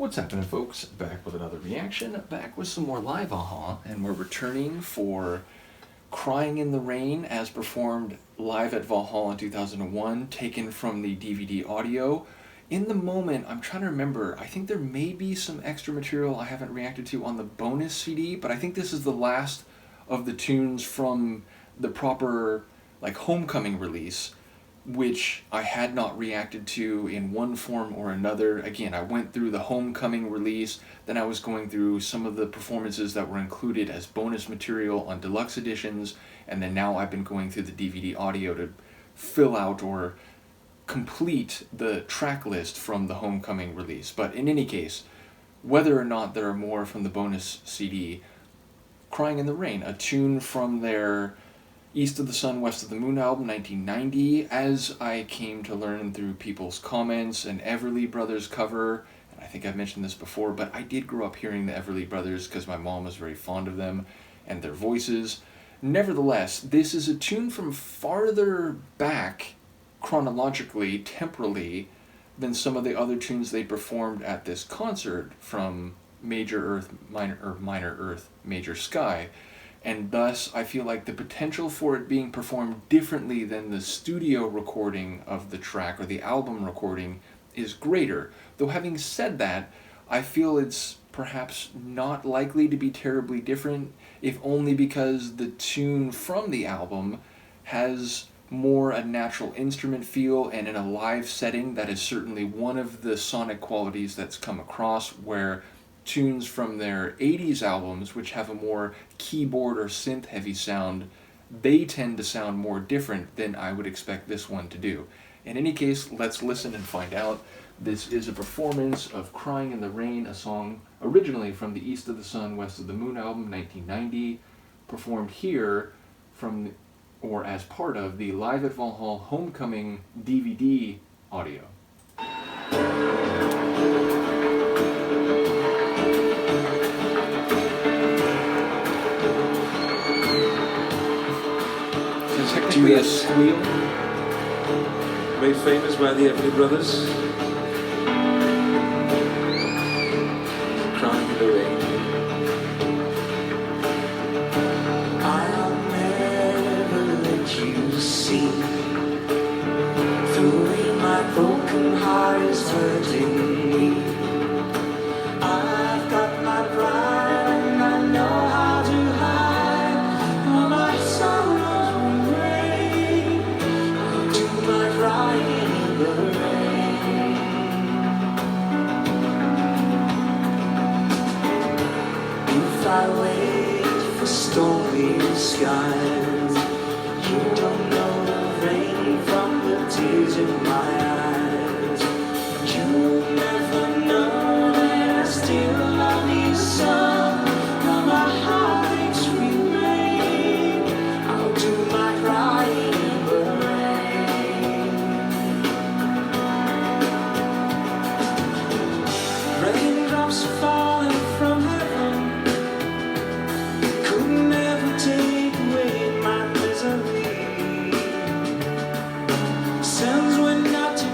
What's happening, folks? Back with another reaction, back with some more live Valhall, and we're returning for Crying in the Rain as performed live at Valhall in 2001, taken from the DVD audio. In the moment, I'm trying to remember, I think there may be some extra material I haven't reacted to on the bonus CD, but I think this is the last of the tunes from the proper, homecoming release, which I had not reacted to in one form or another. Again, I went through the homecoming release, then I was going through some of the performances that were included as bonus material on deluxe editions, and then now I've been going through the DVD audio to fill out or complete the track list from the homecoming release. But in any case, whether or not there are more from the bonus CD, Crying in the Rain, a tune from their East of the Sun, West of the Moon album, 1990, as I came to learn through people's comments, an Everly Brothers cover, and I think I've mentioned this before, but I did grow up hearing the Everly Brothers because my mom was very fond of them and their voices. Nevertheless, this is a tune from farther back, chronologically, temporally, than some of the other tunes they performed at this concert from Major Earth, Minor Earth, Major Sky. And thus, I feel like the potential for it being performed differently than the studio recording of the track or the album recording is greater. Though having said that, I feel it's perhaps not likely to be terribly different, if only because the tune from the album has more a natural instrument feel, and in a live setting, that is certainly one of the sonic qualities that's come across, where tunes from their 80s albums, which have a more keyboard or synth heavy sound, they tend to sound more different than I would expect this one to do. In any case, let's listen and find out. This is a performance of Crying in the Rain, a song originally from the East of the Sun, West of the Moon album, 1990, performed here from, or as part of, the Live at Valhall Homecoming DVD audio. Technically a squeal. Made famous by the Everly Brothers. Crying in the Rain. I'll never let you see the way my broken heart is hurting me. I've got my pride and I know how to hide all my sorrows. Crying in the rain. If I wait for stormy skies, you don't know the rain from the tears in my eyes. You never know that I still love you so. Now my heartaches remain. I'll do my crying in the rain. Raindrops falling from heaven could never take away my misery. Suns were not to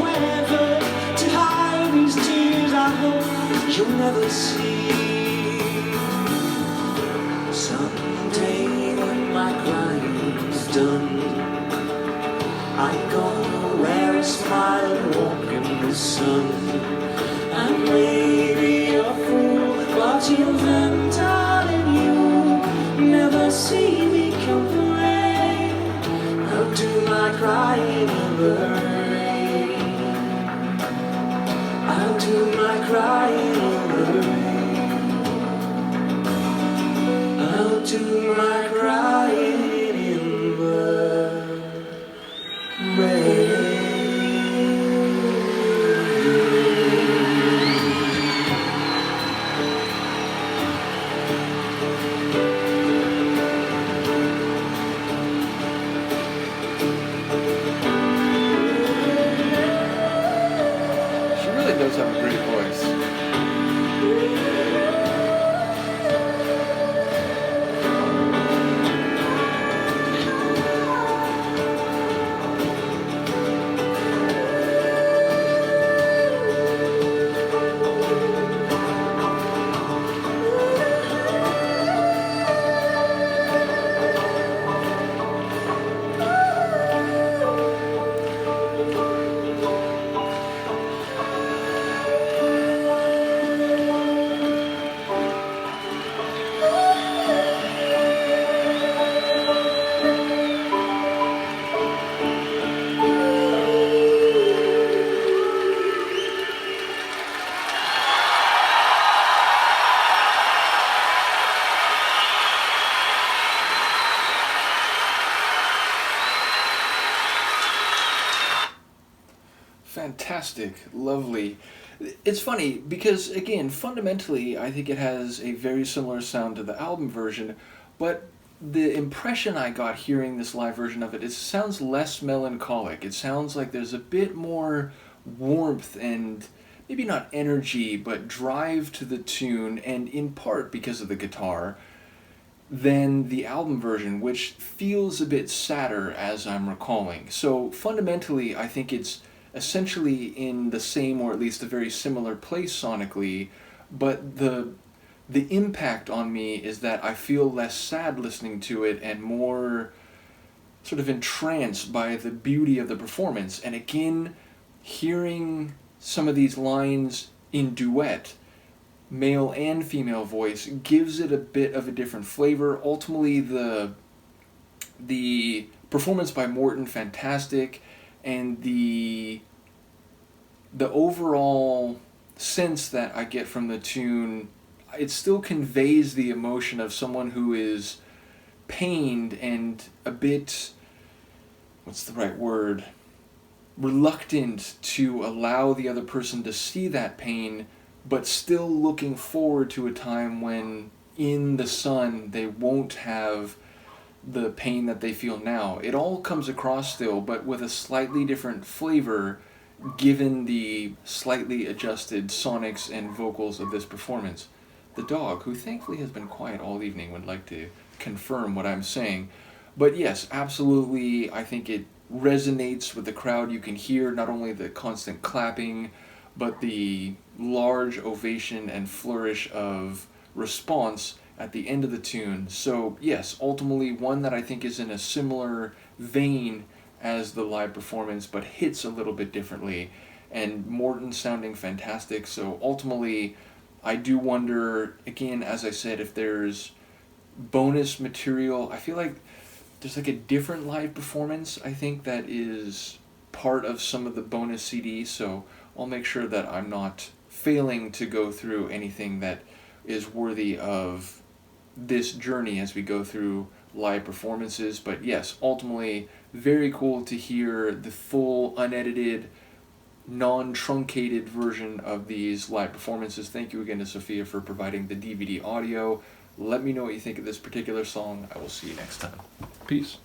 weather to hide these tears I hope you'll never see. Someday when my crying's done, I'm gonna wear a smile and walk in the sun. I may be a fool, but till then, darling, you never see me complain. I'll do my crying in the rain. I'll do my crying in the rain. I'll do my crying in the rain. She really does have a great voice. Fantastic, lovely. It's funny because, again, fundamentally, I think it has a very similar sound to the album version, but the impression I got hearing this live version of it, it sounds less melancholic. It sounds like there's a bit more warmth and maybe not energy, but drive to the tune, and in part because of the guitar, than the album version, which feels a bit sadder as I'm recalling. So fundamentally, I think it's essentially in the same, or at least a very similar place sonically, but the impact on me is that I feel less sad listening to it and more sort of entranced by the beauty of the performance. And again, hearing some of these lines in duet, male and female voice, gives it a bit of a different flavor. Ultimately, the performance by Morton, fantastic, and the overall sense that I get from the tune, it still conveys the emotion of someone who is pained and a bit, what's the right word, reluctant to allow the other person to see that pain, but still looking forward to a time when in the sun they won't have the pain that they feel now. It all comes across still, but with a slightly different flavor given the slightly adjusted sonics and vocals of this performance. The dog, who thankfully has been quiet all evening, would like to confirm what I'm saying. But yes, absolutely, I think it resonates with the crowd. You can hear not only the constant clapping, but the large ovation and flourish of response at the end of the tune. So yes, ultimately one that I think is in a similar vein as the live performance, but hits a little bit differently, and Morton sounding fantastic. So ultimately, I do wonder, again, as I said, if there's bonus material. I feel like there's like a different live performance, I think, that is part of some of the bonus CDs, so I'll make sure that I'm not failing to go through anything that is worthy of this journey as we go through live performances. But yes, ultimately, very cool to hear the full, unedited, non-truncated version of these live performances. Thank you again to Sophia for providing the DVD audio. Let me know what you think of this particular song. I will see you next time. Peace.